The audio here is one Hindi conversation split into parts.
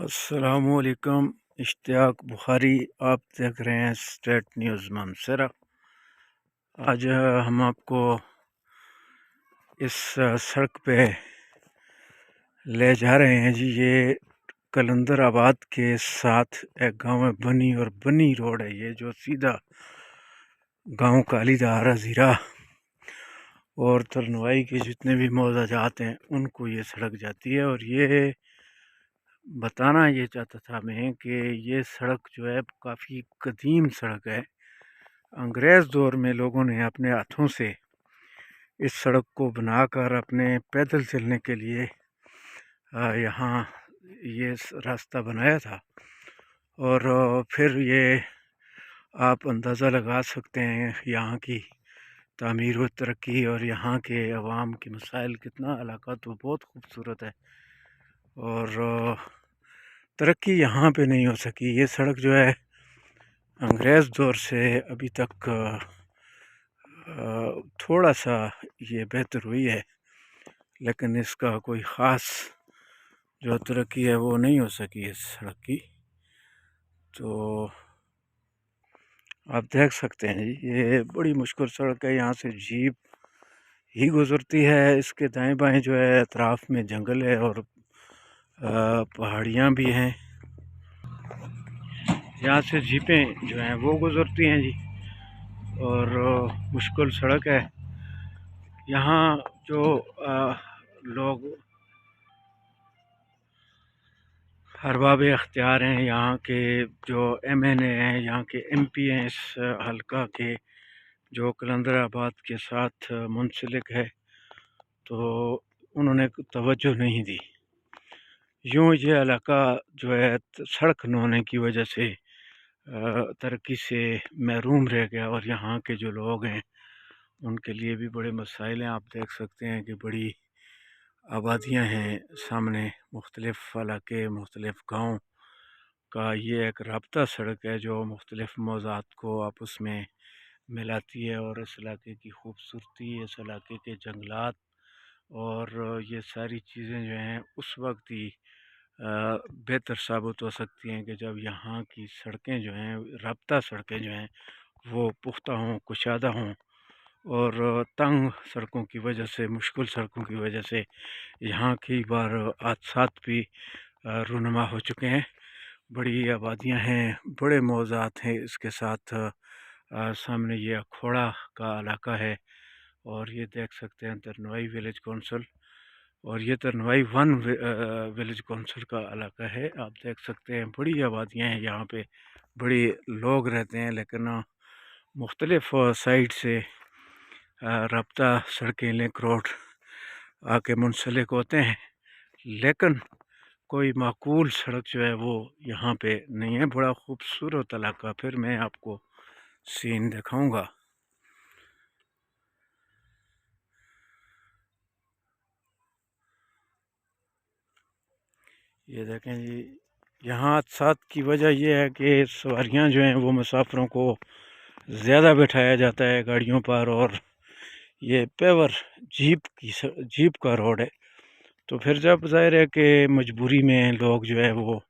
अस्सलामुअलैकुम। इश्तियाक बुखारी आप देख रहे हैं स्टेट न्यूज़ मानसरा। आज हम आपको इस सड़क पे ले जा रहे हैं जी। ये कलंदराबाद के साथ एक गांव है बनी, और बनी रोड है ये, जो सीधा गांव कालीदारा ज़ीरा और तरनवाई के जितने भी मौज़ाजात हैं उनको ये सड़क जाती है। और ये बताना ये चाहता था मैं कि ये सड़क जो है काफ़ी कदीम सड़क है। अंग्रेज़ दौर में लोगों ने अपने हाथों से इस सड़क को बनाकर अपने पैदल चलने के लिए यहाँ ये रास्ता बनाया था। और फिर ये आप अंदाज़ा लगा सकते हैं यहाँ की तामीर व तरक्की और यहाँ के अवाम के मसाइल। कितना इलाका तो बहुत खूबसूरत है, और तरक्की यहाँ पे नहीं हो सकी। ये सड़क जो है अंग्रेज़ दौर से अभी तक थोड़ा सा ये बेहतर हुई है, लेकिन इसका कोई ख़ास जो तरक्की है वो नहीं हो सकी इस सड़क की। तो आप देख सकते हैं जी, ये बड़ी मुश्किल सड़क है। यहाँ से जीप ही गुज़रती है। इसके दाएं बाएं जो है अतराफ़ में जंगल है और पहाड़ियाँ भी हैं। यहाँ से जीपें जो हैं वो गुज़रती हैं जी, और मुश्किल सड़क है। यहाँ जो लोग अरबाब अख्तियार हैं, यहाँ के जो MNA हैं, यहाँ के MP हैं, इस हलका के जो कलंदराबाद के साथ मुंसलिक है, तो उन्होंने तवज्जो नहीं दी। यूँ ये इलाका जो है सड़क न होने की वजह से तरक्की से महरूम रह गया, और यहाँ के जो लोग हैं उनके लिए भी बड़े मसाइल हैं। आप देख सकते हैं कि बड़ी आबादियाँ हैं सामने, मुख्तलिफ़ इलाके, मुख्तलिफ़ गाँव का ये एक राब्ता सड़क है जो मुख्तलिफ़ मौज़ात को आपस में मिलाती है। और इस इलाके की खूबसूरती, इस इलाके के जंगलात और ये सारी चीज़ें जो हैं उस वक्त ही बेहतर साबित हो सकती हैं कि जब यहाँ की सड़कें जो हैं, राब्ता सड़कें जो हैं, वो पुख्ता हों, कुशादा हों। और तंग सड़कों की वजह से, मुश्किल सड़कों की वजह से यहाँ कई बार हादसात भी रूनुमा हो चुके हैं। बड़ी आबादियाँ हैं, बड़े मौज़ात हैं। इसके साथ सामने ये अखोड़ा का इलाका है, और ये देख सकते हैं तरनवाई विलेज कौंसल, और ये तरनवाई 1 विलेज कौंसल का इलाका है। आप देख सकते हैं बड़ी आबादियाँ हैं यहाँ पे, बड़े लोग रहते हैं, लेकिन मुख्तलिफ़ साइड से राब्ता सड़कें लिंक रोड आके मुंसलिक होते हैं, लेकिन कोई माकूल सड़क जो है वो यहाँ पे नहीं है। बड़ा खूबसूरत इलाका, फिर मैं आपको सीन दिखाऊंगा। ये देखें जी, यहाँ हादसात की वजह यह है कि सवारियाँ जो हैं वो मुसाफिरों को ज़्यादा बैठाया जाता है गाड़ियों पर, और ये पेवर जीप का रोड है। तो फिर जब ज़ाहिर है कि मजबूरी में लोग जो है वो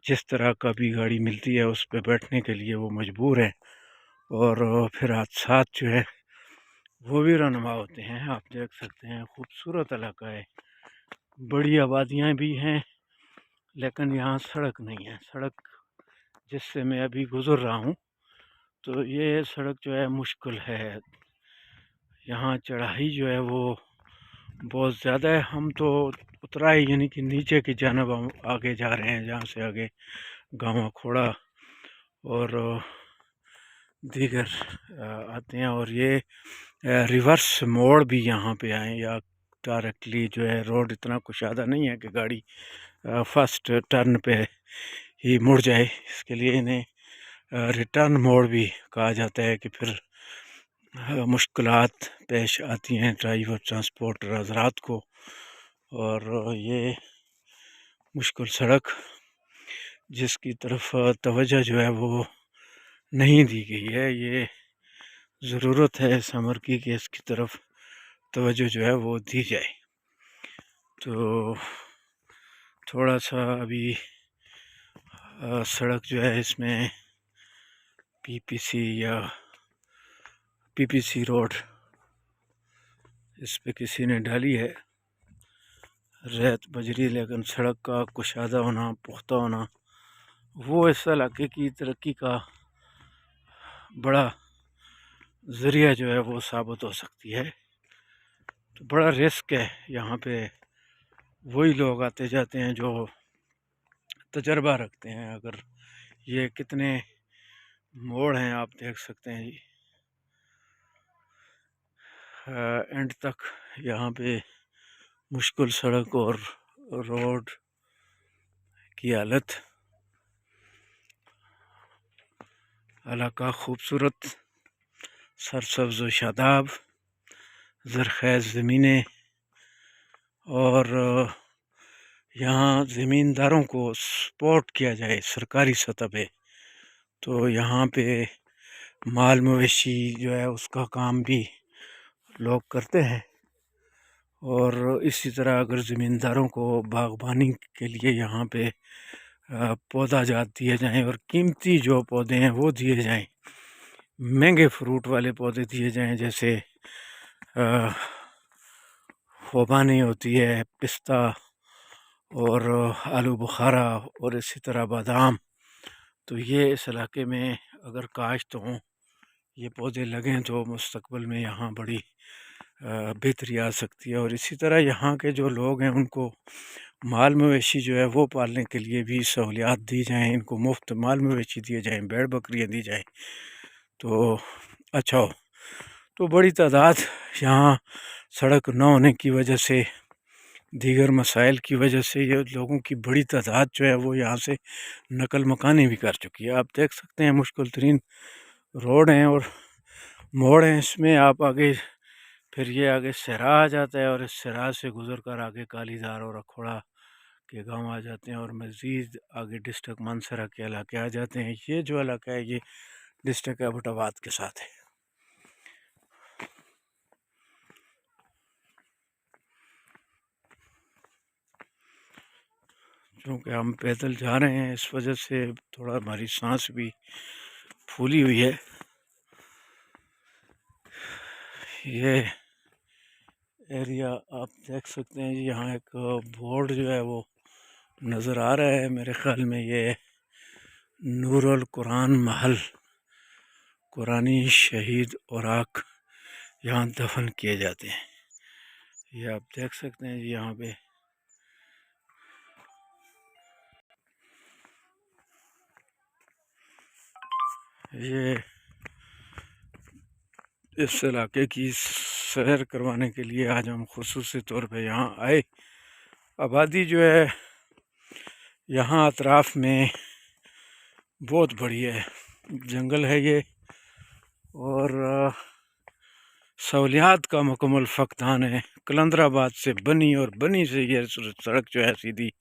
जिस तरह का भी गाड़ी मिलती है उस पर बैठने के लिए वो मजबूर हैं, और फिर हादसात जो है वो भी रहनुमा होते हैं। आप देख सकते हैं खूबसूरत इलाका है, बड़ी आबादियाँ भी हैं, लेकिन यहाँ सड़क नहीं है। सड़क जिससे मैं अभी गुज़र रहा हूँ, तो ये सड़क जो है मुश्किल है। यहाँ चढ़ाई जो है वो बहुत ज़्यादा है। हम तो उतराई यानी कि नीचे की जानब हम आगे जा रहे हैं, जहाँ से आगे गाँव अखोड़ा और दीगर आते हैं। और ये रिवर्स मोड़ भी यहाँ पे आए, या डायरेक्टली जो है रोड इतना कुशादा नहीं है कि गाड़ी फर्स्ट टर्न पे ही मुड़ जाए। इसके लिए इन्हें रिटर्न मोड़ भी कहा जाता है कि फिर मुश्किलात पेश आती हैं ड्राइवर ट्रांसपोर्टर हजरात को। और ये मुश्किल सड़क जिसकी तरफ तवज्जो जो है वो नहीं दी गई है, ये ज़रूरत है इस अमर की कि इसकी तरफ तवज्जो जो है वो दी जाए। तो थोड़ा सा अभी सड़क जो है इसमें पीपीसी या पीपीसी रोड इस पे किसी ने डाली है रेत बजरी, लेकिन सड़क का कुशादा होना, पुख्ता होना वो इस इलाके की तरक्की का बड़ा ज़रिया जो है वो साबित हो सकती है। तो बड़ा रिस्क है यहाँ पे। वही लोग आते जाते हैं जो तजर्बा रखते हैं। अगर ये कितने मोड़ हैं आप देख सकते हैं जी। एंड तक यहाँ पे मुश्किल सड़क और रोड की हालत। इलाका खूबसूरत, सरसब्ज़ व शादाब, ज़रख़ैज़ ज़मीनें, और यहाँ ज़मींदारों को सपोर्ट किया जाए सरकारी सतह पे, तो यहाँ पे माल मवेशी जो है उसका काम भी लोग करते हैं। और इसी तरह अगर ज़मींदारों को बागबानी के लिए यहाँ पे पौधा जात दिए जाएँ और कीमती जो पौधे हैं वो दिए जाएँ, महंगे फ्रूट वाले पौधे दिए जाएँ, जैसे खुबानी होती है, पिस्ता और आलू बुखारा और इसी तरह बादाम, तो ये इस इलाके में अगर काश्त हों, ये पौधे लगें तो मुस्तकबिल में यहाँ बड़ी बेहतरी आ सकती है। और इसी तरह यहाँ के जो लोग हैं उनको माल मवेशी जो है वो पालने के लिए भी सहूलियात दी जाएँ, इनको मुफ्त माल मवेशी दिए जाएँ, भेड़ बकरियाँ दी जाएँ तो अच्छा हो। तो बड़ी तादाद यहाँ सड़क न होने की वजह से, दीगर मसाइल की वजह से ये लोगों की बड़ी तादाद जो है वो यहाँ से नकल मकानी भी कर चुकी है। आप देख सकते हैं मुश्किल तरीन रोड हैं और मोड़ हैं। इसमें आप आगे फिर ये आगे सहरा आ जाता है और इस सहरा से गुजर कर आगे कालीदार और अखोड़ा के गांव आ जाते हैं और मज़ीद आगे डिस्ट्रिक्ट मानसरा के इलाके आ जाते हैं। ये जो इलाका है ये डिस्ट्रिक्ट एबटाबाद के साथ है। क्योंकि हम पैदल जा रहे हैं इस वजह से थोड़ा हमारी सांस भी फूली हुई है। ये एरिया आप देख सकते हैं जी। यहाँ एक बोर्ड जो है वो नज़र आ रहा है, मेरे ख़्याल में ये नूरुल कुरान महल, कुरानी शहीद औराक यहाँ दफन किए जाते हैं। ये आप देख सकते हैं जी। यहाँ पे ये इस इलाके की सैर करवाने के लिए आज हम खुसूसी तौर पे यहाँ आए। आबादी जो है यहाँ अतराफ़ में बहुत बड़ी है, जंगल है ये, और सहूलियात का मुकम्मल फ़क़दान है। कलंदराबाद से बनी और बनी से ये सड़क जो है सीधी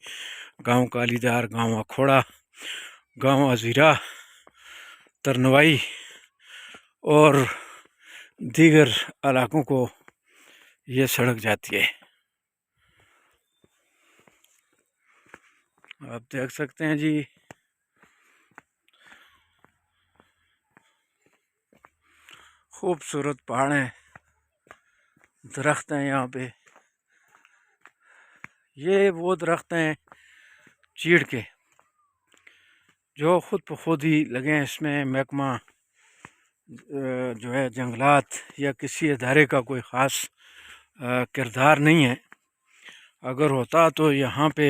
गांव कालीदार, गांव अखोड़ा, गांव अजीरा, तरनवाई और दीगर इलाकों को ये सड़क जाती है। आप देख सकते हैं जी। खूबसूरत पहाड़ हैं, दरख्त हैं यहाँ पे। ये वो दरख्त हैं चीड़ के जो ख़ुद ब खुद ही लगे हैं। इसमें महकमा जो है जंगलात या किसी अदारे का कोई ख़ास किरदार नहीं है। अगर होता तो यहाँ पे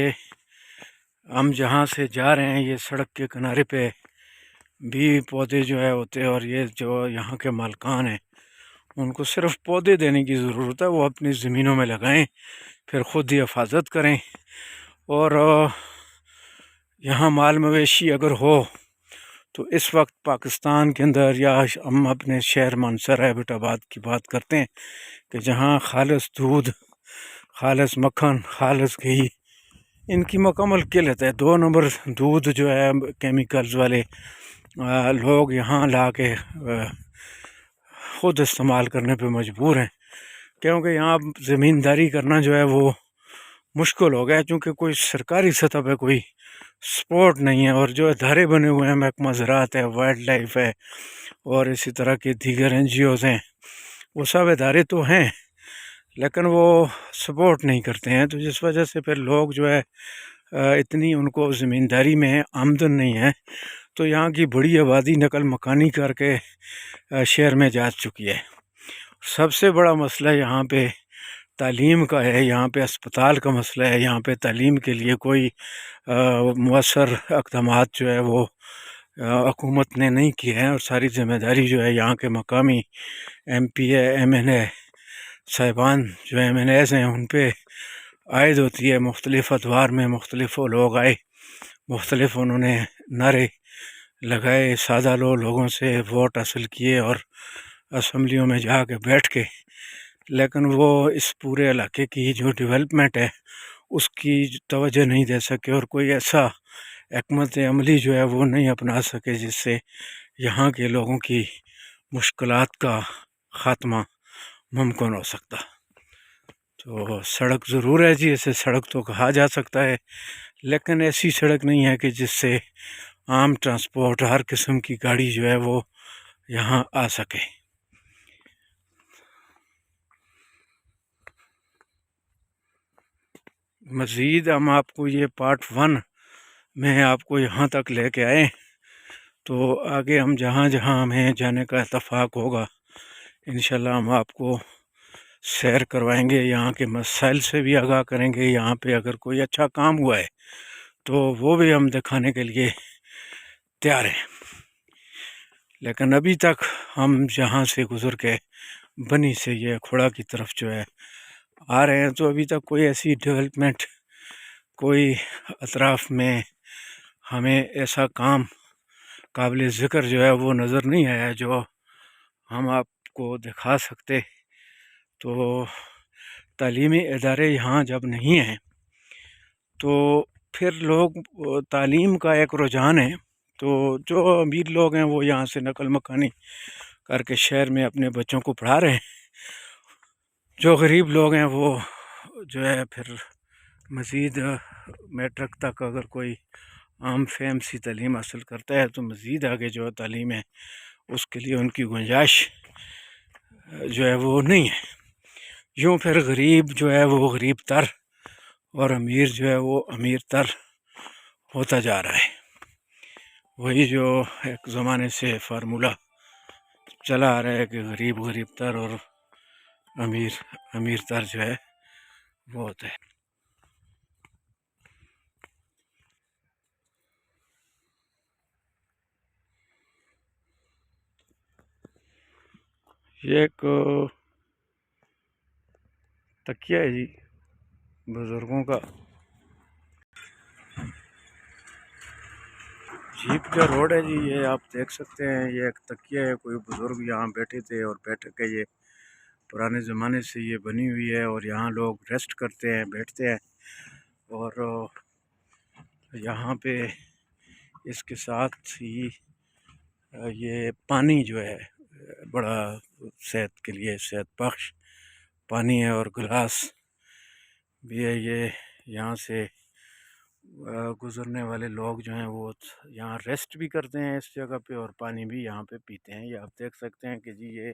हम जहाँ से जा रहे हैं ये सड़क के किनारे पे भी पौधे जो है होते, और ये जो यहाँ के मालकान हैं उनको सिर्फ पौधे देने की ज़रूरत है। वो अपनी ज़मीनों में लगाएं, फिर ख़ुद ही हिफाजत करें। और यहाँ माल मवेशी अगर हो तो इस वक्त पाकिस्तान के अंदर, या हम अपने शहर मानसरा एबटाबाद की बात करते हैं कि जहाँ खालिस दूध, खालिस मक्खन, खालिस घी, इनकी मुकम्मल किल्लत है। 2 नंबर दूध जो है केमिकल्स वाले लोग यहाँ ला के ख़ुद इस्तेमाल करने पे मजबूर हैं, क्योंकि यहाँ ज़मींदारी करना जो है वो मुश्किल हो गया है। चूँकि कोई सरकारी सतह पे कोई सपोर्ट नहीं है। और जो अदारे बने हुए हैं, महकमा ज़राअत है, वाइल्ड लाइफ है और इसी तरह के दीगर NGOs हैं, वो सब अदारे तो हैं लेकिन वो सपोर्ट नहीं करते हैं। तो जिस वजह से फिर लोग जो है इतनी उनको ज़मींदारी में आमदन नहीं है, तो यहाँ की बड़ी आबादी नकल मकानी करके शहर में जा चुकी है। सबसे बड़ा मसला यहाँ पे तालीम का है, यहाँ पे अस्पताल का मसला है। यहाँ पे तालीम के लिए कोई मौसर इक़दामात जो है वो हुकूमत ने नहीं किए हैं, और सारी ज़िम्मेदारी जो है यहाँ के मकामी MPA MNA साहिबान जो MNAs हैं उन पे आयद होती है। मुख्तलिफ़ अदवार में मुख्तलिफ़ लोग आए, मुख्तलिफ़ उन्होंने नारे लगाए, सादा लोगों से वोट हासिल किए और असम्बलियों में जा के बैठ के, लेकिन वो इस पूरे इलाके की जो डेवलपमेंट है उसकी तवज्जो नहीं दे सके और कोई ऐसा हिकमत अमली जो है वो नहीं अपना सके जिससे यहाँ के लोगों की मुश्किलात का ख़ात्मा मुमकिन हो सकता। तो सड़क ज़रूर है जी, इसे सड़क तो कहा जा सकता है, लेकिन ऐसी सड़क नहीं है कि जिससे आम ट्रांसपोर्ट हर किस्म की गाड़ी जो है वो यहाँ आ सके। मज़ीद हम आपको ये पार्ट 1 में आपको यहाँ तक लेके आए, तो आगे हम जहाँ जहाँ हमें जाने का इत्तफ़ाक़ होगा इंशाल्लाह हम आपको सैर करवाएंगे, यहाँ के मसाइल से भी आगाह करेंगे। यहाँ पे अगर कोई अच्छा काम हुआ है तो वो भी हम दिखाने के लिए तैयार हैं। लेकिन अभी तक हम जहाँ से गुज़र के बनी से ये खुड़ा की तरफ जो है आ रहे हैं, तो अभी तक कोई ऐसी डेवलपमेंट, कोई अतराफ़ में हमें ऐसा काम काबिल ज़िक्र जो है वो नज़र नहीं आया जो हम आपको दिखा सकते। तो तालीमी इदारे यहाँ जब नहीं हैं तो फिर लोग, तालीम का एक रुझान है, तो जो अमीर लोग हैं वो यहाँ से नकल मकानी करके शहर में अपने बच्चों को पढ़ा रहे हैं। जो गरीब लोग हैं वो जो है फिर मज़ीद मैट्रिक तक अगर कोई आम फेम सी तालीम हासिल करता है तो मज़ीद आगे जो तालीम है उसके लिए उनकी गुंजाइश जो है वो नहीं है। यूँ फिर गरीब जो है वो गरीब तर और अमीर जो है वो अमीर तर होता जा रहा है। वही जो एक ज़माने से फार्मूला चला आ रहा है कि गरीब गरीब तर और अमीर अमीर तर जो है वो होता है। ये एक तकिया है जी बुज़ुर्गों का। जीप का रोड है जी, ये आप देख सकते हैं। ये एक तकिया है, कोई बुज़ुर्ग यहाँ बैठे थे और बैठ के, ये पुराने ज़माने से ये बनी हुई है और यहाँ लोग रेस्ट करते हैं, बैठते हैं। और यहाँ पे इसके साथ ही ये पानी जो है बड़ा सेहत के लिए सेहत बख्श पानी है और गिलास भी है। ये यहाँ से गुज़रने वाले लोग जो हैं वो यहाँ रेस्ट भी करते हैं इस जगह पे और पानी भी यहाँ पे पीते हैं। ये आप देख सकते हैं कि जी ये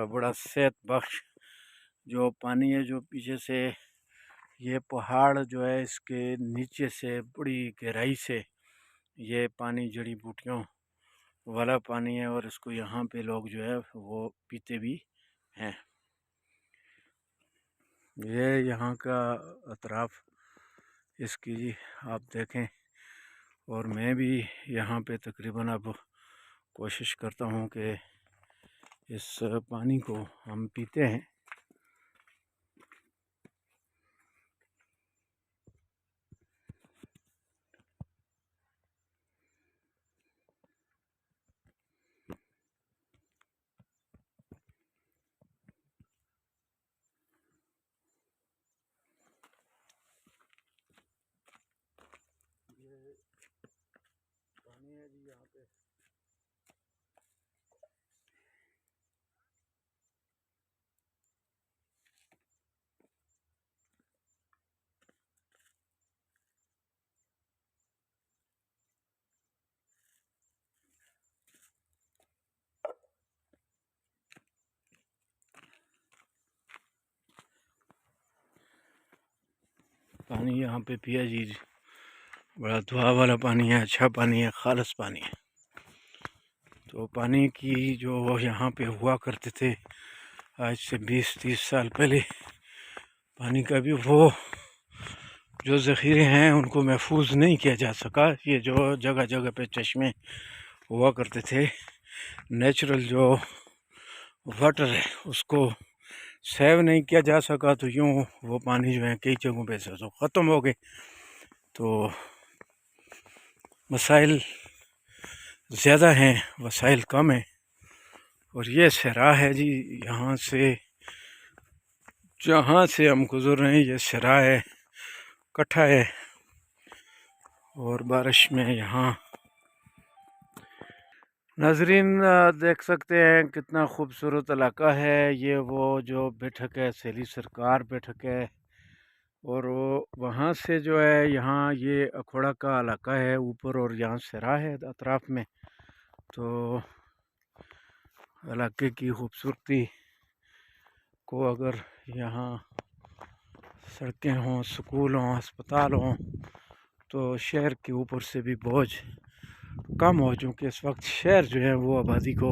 बड़ा सेहत बख्श जो पानी है, जो पीछे से ये पहाड़ जो है इसके नीचे से बड़ी गहराई से ये पानी जड़ी बूटियों वाला पानी है और इसको यहाँ पे लोग जो है वो पीते भी हैं। ये यहाँ का अतराफ़ इसकी आप देखें, और मैं भी यहाँ पे तकरीबन अब कोशिश करता हूँ कि इस पानी को हम पीते हैं। ये पानी है जी यहाँ पे। पानी यहाँ पे पिया जी, बड़ा दुआ वाला पानी है, अच्छा पानी है, खालिस पानी है। तो पानी की जो यहाँ पे हुआ करते थे आज से 20-30 साल पहले, पानी का भी वो जो ज़ख़ीरे हैं उनको महफूज नहीं किया जा सका। ये जो जगह जगह पे चश्मे हुआ करते थे, नेचुरल जो वाटर है उसको सेव नहीं किया जा सका, तो यूँ वो पानी जो है कई जगहों पे से तो ख़त्म हो गए। तो मसाइल ज़्यादा हैं, वसाइल कम हैं। और ये सहरा है जी, यहाँ से जहाँ से हम गुज़र रहे हैं ये सहरा है, कट्ठा है। और बारिश में यहाँ नाजरीन देख सकते हैं कितना खूबसूरत इलाका है। ये वो जो बैठक है, सैली सरकार बैठक है, और वो वहाँ से जो है यहाँ ये अखोड़ा का इलाका है ऊपर, और यहाँ सहरा है अतराफ़ में। तो इलाके की खूबसूरती को अगर यहाँ सड़कें हों, स्कूल हों, अस्पताल हों, तो शहर के ऊपर से भी बोझ कम हो, चूँकि इस वक्त शहर जो है वो आबादी को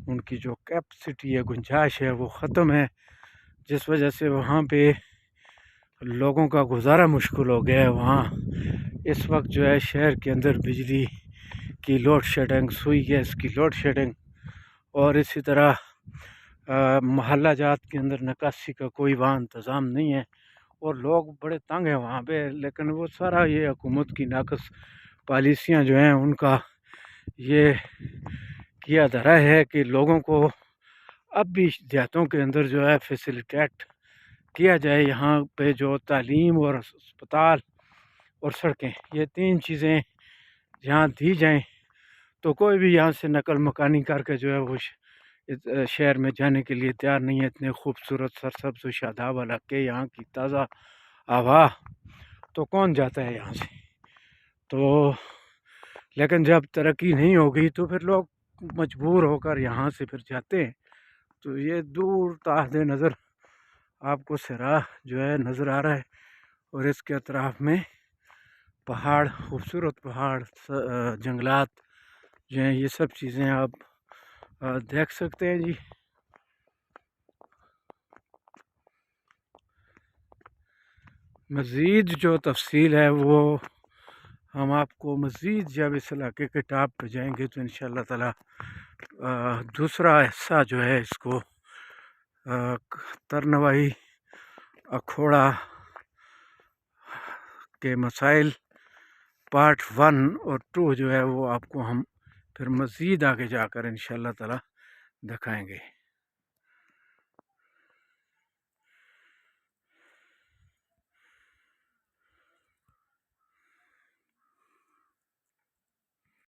उनकी जो कैपेसिटी है, गुंजाइश है, वो ख़त्म है, जिस वजह से वहाँ पे लोगों का गुजारा मुश्किल हो गया है। वहाँ इस वक्त जो है शहर के अंदर बिजली की लोड शेडिंग, सुई गैस की लोड शेडिंग, और इसी तरह महल्ला जात के अंदर निकासी का कोई वहाँ इंतज़ाम नहीं है, और लोग बड़े तंग हैं वहाँ पे। लेकिन वो सारा ये हुकूमत की नाकस पॉलिसियाँ जो हैं उनका ये किया धरा है कि लोगों को अब भी देहातों के अंदर जो है फैसिलिटेट किया जाए। यहाँ पे जो तालीम और अस्पताल और सड़कें, ये तीन चीज़ें यहाँ दी जाएं, तो कोई भी यहाँ से नकल मकानी करके जो है वो शहर में जाने के लिए तैयार नहीं है। इतने खूबसूरत सरसब्ज़ शादाब इलाके, यहाँ की ताज़ा हवा, तो कौन जाता है यहाँ से। तो लेकिन जब तरक्की नहीं होगी तो फिर लोग मजबूर होकर यहाँ से फिर जाते हैं। तो ये दूर ताहदे नज़र आपको सहरा जो है नज़र आ रहा है, और इसके अतराफ़ में पहाड़, खूबसूरत पहाड़, जंगलात जो हैं, ये सब चीज़ें आप देख सकते हैं जी। मज़ीद जो तफसील है वो हम आपको मज़ीद जब इस इलाके के टॉप पे जाएंगे तो इंशाअल्लाह ताला दूसरा हिस्सा जो है इसको तरनवाही अखोड़ा के मसाइल पार्ट 1 और 2 जो है वो आपको हम फिर मज़ीद आगे जाकर इंशाअल्लाह ताला दिखाएंगे।